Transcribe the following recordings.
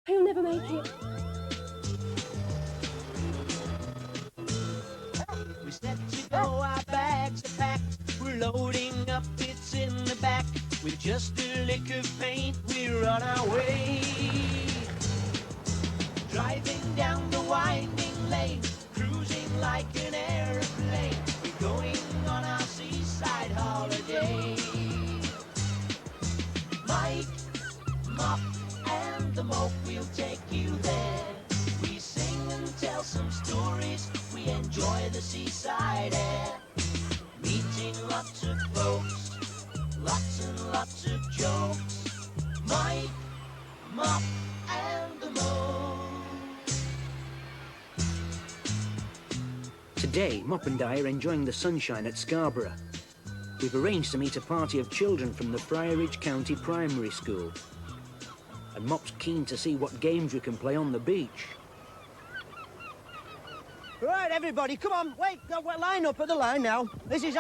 He'll never make it. We set to go, our bags are packed. We're loading up bits in the back. With just a lick of paint, we're on our way. Driving down the winding lane, cruising like an airplane. We're going on our seaside holiday. Mike, Mop, and the Moke will take you there. We sing and tell some stories. We enjoy the seaside air. Meeting lots of folks, lots and lots of jokes. Mike, Mop, and the Moke. Today, Mop and I are enjoying the sunshine at Scarborough. We've arranged to meet a party of children from the Friarage County Primary School. And Mop's keen to see what games we can play on the beach. Right, everybody, come on, wait, line up at the line now. This is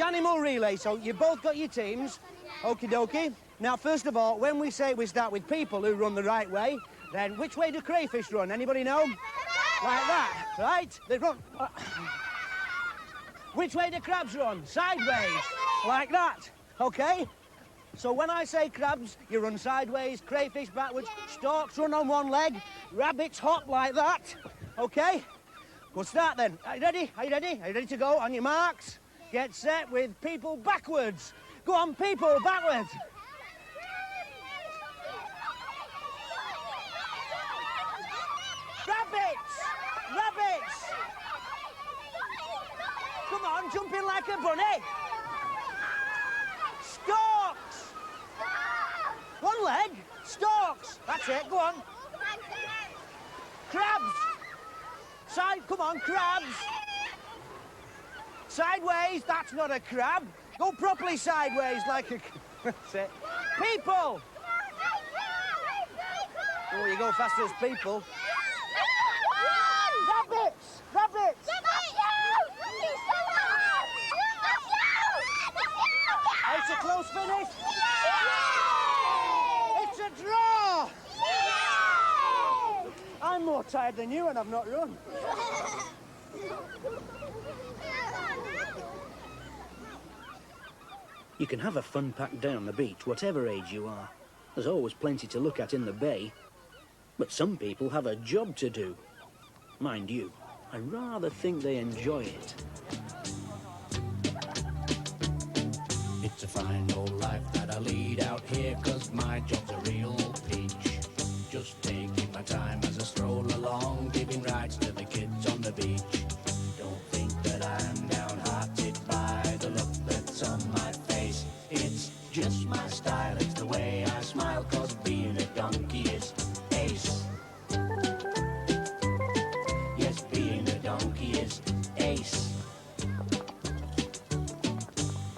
animal relay, so you've both got your teams. Okie dokie. Now, first of all, when we say we start with people who run the right way, then which way do crayfish run? Anybody know? Like that, right? They run... Which way do crabs run? Sideways, like that, okay? So when I say crabs, you run sideways, crayfish backwards, storks run on one leg, rabbits hop like that, okay? We'll start then. Are you ready? Are you ready? Are you ready to go? On your marks, get set with people backwards. Go on, people backwards. Rabbits! Rabbits! Come on, jump in like a bunny. Storks! One leg, storks. That's it, go on. Crabs! Come on, crabs. Sideways, that's not a crab. Go properly sideways like a... That's it. People! Oh, you go fast as people. Rabbits! Rabbits! It's a close finish. It's a draw. I'm more tired than you and I've not run. You can have a fun-packed day on the beach, whatever age you are. There's always plenty to look at in the bay. But some people have a job to do. Mind you, I rather think they enjoy it. It's a fine old life that I lead out here, 'cause my job's a real peach. Just taking my time as I stroll along, giving rides to the kids on the beach. Don't think that I'm downhearted by the look that's on my face. It's just my style, it's the way I smile, 'cause being a donkey is ace. Yes, being a donkey is ace.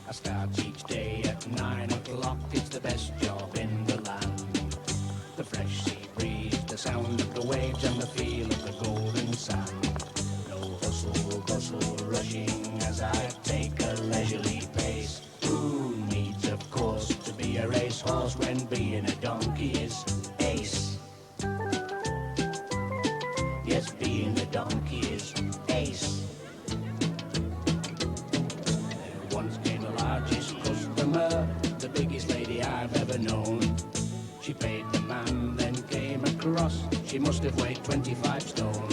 I start each day at 9 o'clock, it's the best job in the land. The fresh sea breeze, the sound of the waves and the feel of the golden sand. No hustle, bustle, rushing as I take a leisurely pace. Who needs, of course, to be a racehorse when being a donkey is ace? Yes, being a donkey is ace. There once came the largest customer, the biggest lady I've ever known. She paid the man, then came across. She must have weighed 25 stone.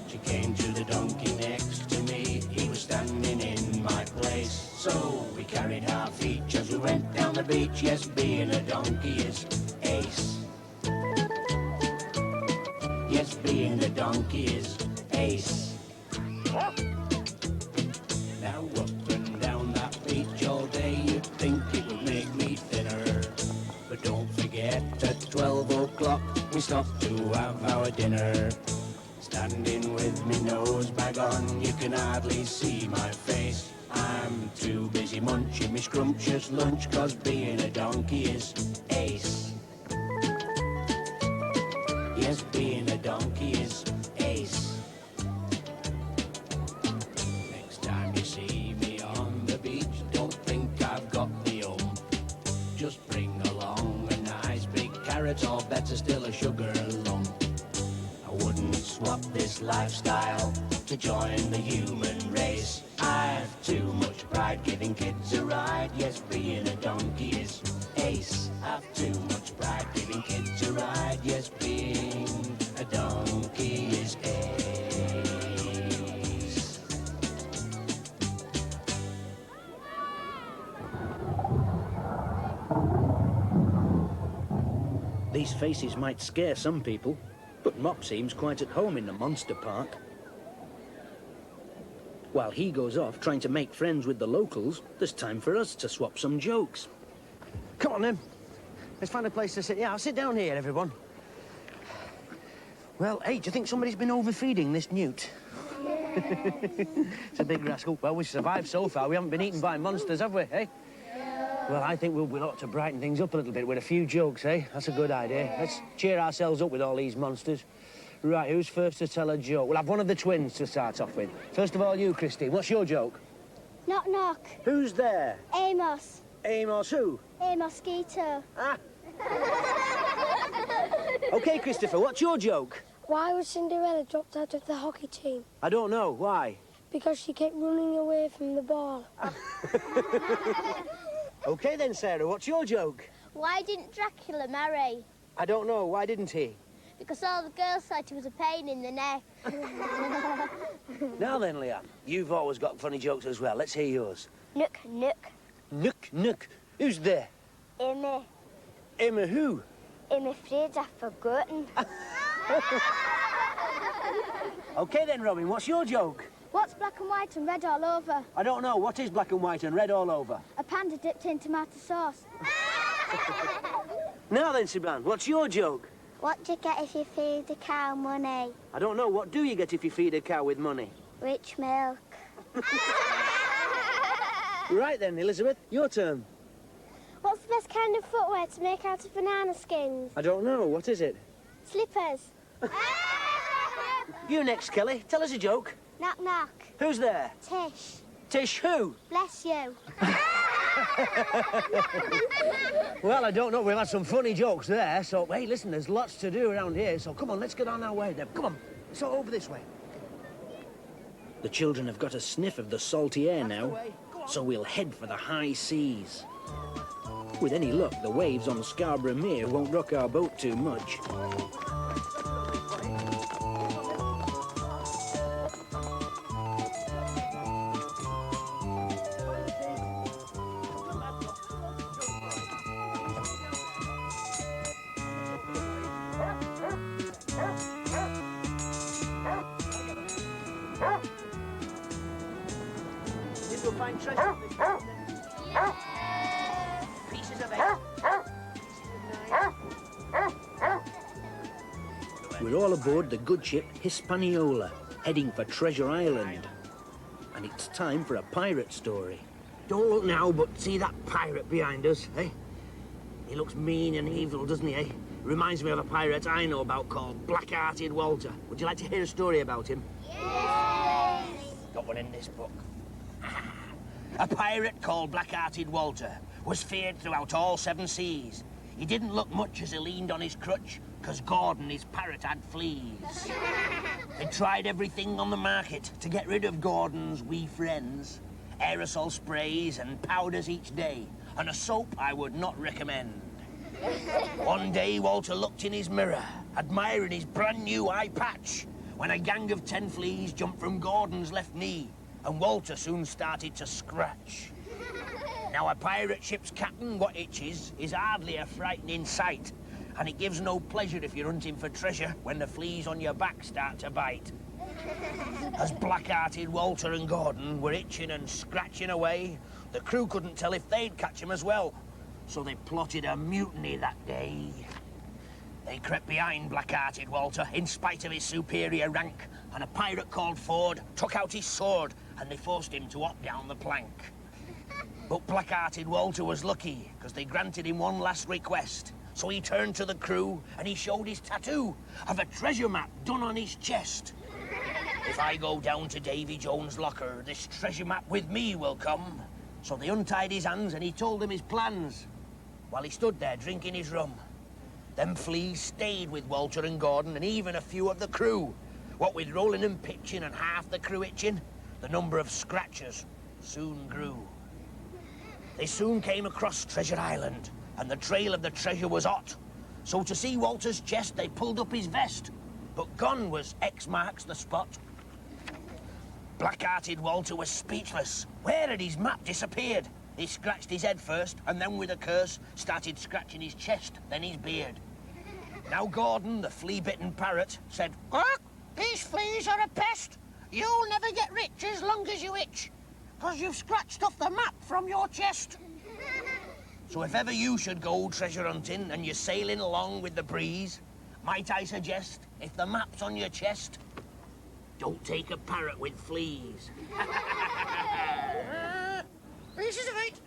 She came to the donkey next to me. He was standing in my place. So we carried our feet as we went down the beach. Yes, being a donkey is ace. Yes, being a donkey is ace. Now up and down that beach all day, you'd think it would make me thinner. But don't forget, at 12 o'clock, we stop to have our dinner. Standing with me nose bag on, you can hardly see my face. I'm too busy munching me scrumptious lunch, 'cause being a donkey is ace. Yes, being a donkey is ace. Next time you see me on the beach, don't think I've got the ump. Just bring along a nice big carrot, or better still a sugar swap this lifestyle to join the human race. I've too much pride giving kids a ride. Yes, being a donkey is ace. I've too much pride giving kids a ride. Yes, being a donkey is ace. These faces might scare some people, but Mop seems quite at home in the monster park. While he goes off trying to make friends with the locals, there's time for us to swap some jokes. Come on, then. Let's find a place to sit. Yeah, I'll sit down here, everyone. Well, hey, do you think somebody's been overfeeding this newt? It's a big rascal. Well, we've survived so far. We haven't been eaten by monsters, have we, eh? Well, I think we'll ought to brighten things up a little bit with a few jokes, eh? That's a good idea. Let's cheer ourselves up with all these monsters. Right, who's first to tell a joke? We'll have one of the twins to start off with. First of all, you, Christine. What's your joke? Knock, knock. Who's there? Amos. Amos who? A mosquito. Ah. OK, Christopher, what's your joke? Why was Cinderella dropped out of the hockey team? I don't know. Why? Because she kept running away from the ball. OK then, Sarah, what's your joke? Why didn't Dracula marry? I don't know. Why didn't he? Because all the girls said he was a pain in the neck. Now then, Leanne, you've always got funny jokes as well. Let's hear yours. Nook, nook. Nook, nook. Who's there? Emma. Emma who? I'm afraid I've forgotten. OK then, Robin, what's your joke? What's black and white and red all over? I don't know. What is black and white and red all over? A panda dipped in tomato sauce. Now then, Siban, what's your joke? What do you get if you feed a cow money? I don't know. What do you get if you feed a cow with money? Rich milk. Right then, Elizabeth, your turn. What's the best kind of footwear to make out of banana skins? I don't know. What is it? Slippers. You next, Kelly. Tell us a joke. Knock, knock. Who's there? Tish. Tish who? Bless you. Well, I don't know. We've had some funny jokes there. So, hey, listen, there's lots to do around here. So, come on, let's get on our way then. Come on. It's all over this way. The children have got a sniff of the salty air That's the now, way. Go on. so we'll head for the high seas. With any luck, the waves on Scarborough Mere won't rock our boat too much. You'll find treasure. Pieces of egg. We're all aboard the good ship Hispaniola, heading for Treasure Island. And it's time for a pirate story. Don't look now, but see that pirate behind us, eh? He looks mean and evil, doesn't he, eh? Reminds me of a pirate I know about called Blackhearted Walter. Would you like to hear a story about him? Yes. Got one in this book. A pirate called Blackhearted Walter was feared throughout all 7 seas. He didn't look much as he leaned on his crutch, because Gordon, his parrot, had fleas. They tried everything on the market to get rid of Gordon's wee friends. Aerosol sprays and powders each day, and a soap I would not recommend. One day, Walter looked in his mirror, admiring his brand new eye patch, when a gang of 10 fleas jumped from Gordon's left knee, and Walter soon started to scratch. Now, a pirate ship's captain, what itches, is hardly a frightening sight, and it gives no pleasure if you're hunting for treasure when the fleas on your back start to bite. As Blackhearted Walter and Gordon were itching and scratching away, the crew couldn't tell if they'd catch him as well, so they plotted a mutiny that day. They crept behind Blackhearted Walter in spite of his superior rank, and a pirate called Ford took out his sword and they forced him to hop down the plank. But Blackhearted Walter was lucky, because they granted him one last request. So he turned to the crew and he showed his tattoo of a treasure map done on his chest. If I go down to Davy Jones' locker, this treasure map with me will come. So they untied his hands and he told them his plans, while he stood there drinking his rum. Them fleas stayed with Walter and Gordon and even a few of the crew. What with rolling and pitching and half the crew itching, the number of scratchers soon grew. They soon came across Treasure Island, and the trail of the treasure was hot. So to see Walter's chest, they pulled up his vest, but gone was X marks the spot. Blackhearted Walter was speechless. Where had his map disappeared? He scratched his head first, and then with a curse, started scratching his chest, then his beard. Now Gordon, the flea-bitten parrot, said, "Quack, these fleas are a pest. You'll never get rich as long as you itch, 'cause you've scratched off the map from your chest." So if ever you should go treasure hunting and you're sailing along with the breeze, might I suggest, if the map's on your chest, don't take a parrot with fleas. Pieces of it.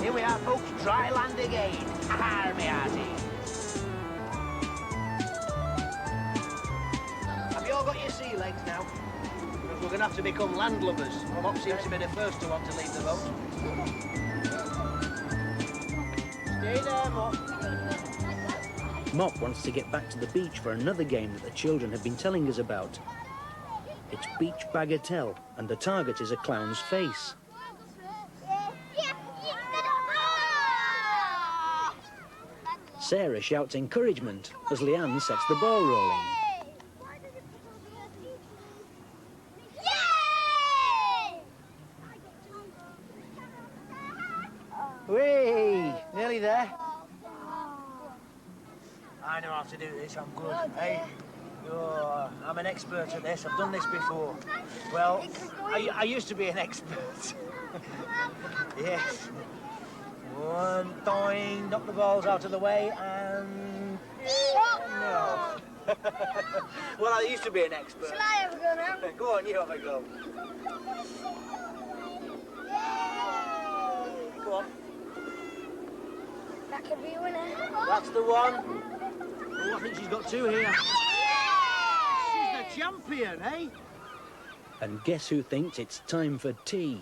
Here we are, folks, dry land again. Ha-ha, me hearty. Have you all got your sea legs now? Because we're going to have to become landlubbers. Mop seems to be the first to want to leave the boat. Stay there, Mop. Mop wants to get back to the beach for another game that the children have been telling us about. It's beach bagatelle, and the target is a clown's face. Sarah shouts encouragement as Leanne sets the ball rolling. Whee! Nearly there. I know how to do this, I'm good. Hey, I'm an expert at this, I've done this before. Well, I used to be an expert. Yes. One, doing, knock the balls out of the way, and... No. Well, I used to be an expert. Shall I have a go now? Go on, you have a go. Go on. That could be a winner. That's the one. Oh, I think she's got two here. She's the champion, eh? And guess who thinks it's time for tea?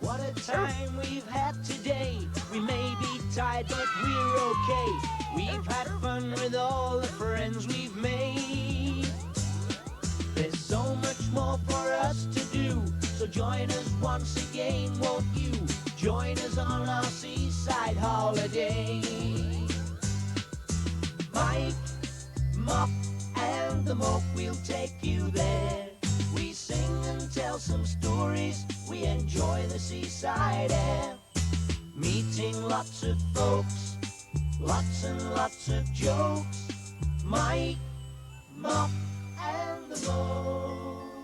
What a time we've had today. We may be tired, but we're okay. We've had fun with all the friends we've made. There's so much more for us to do, so join us once again, won't you? Join us on our seaside holiday. Mike, Mop, and the Moke will take you there. We sing and tell some stories, we enjoy the seaside air. Meeting lots of folks, lots and lots of jokes. Mike, Mop, and the Moke.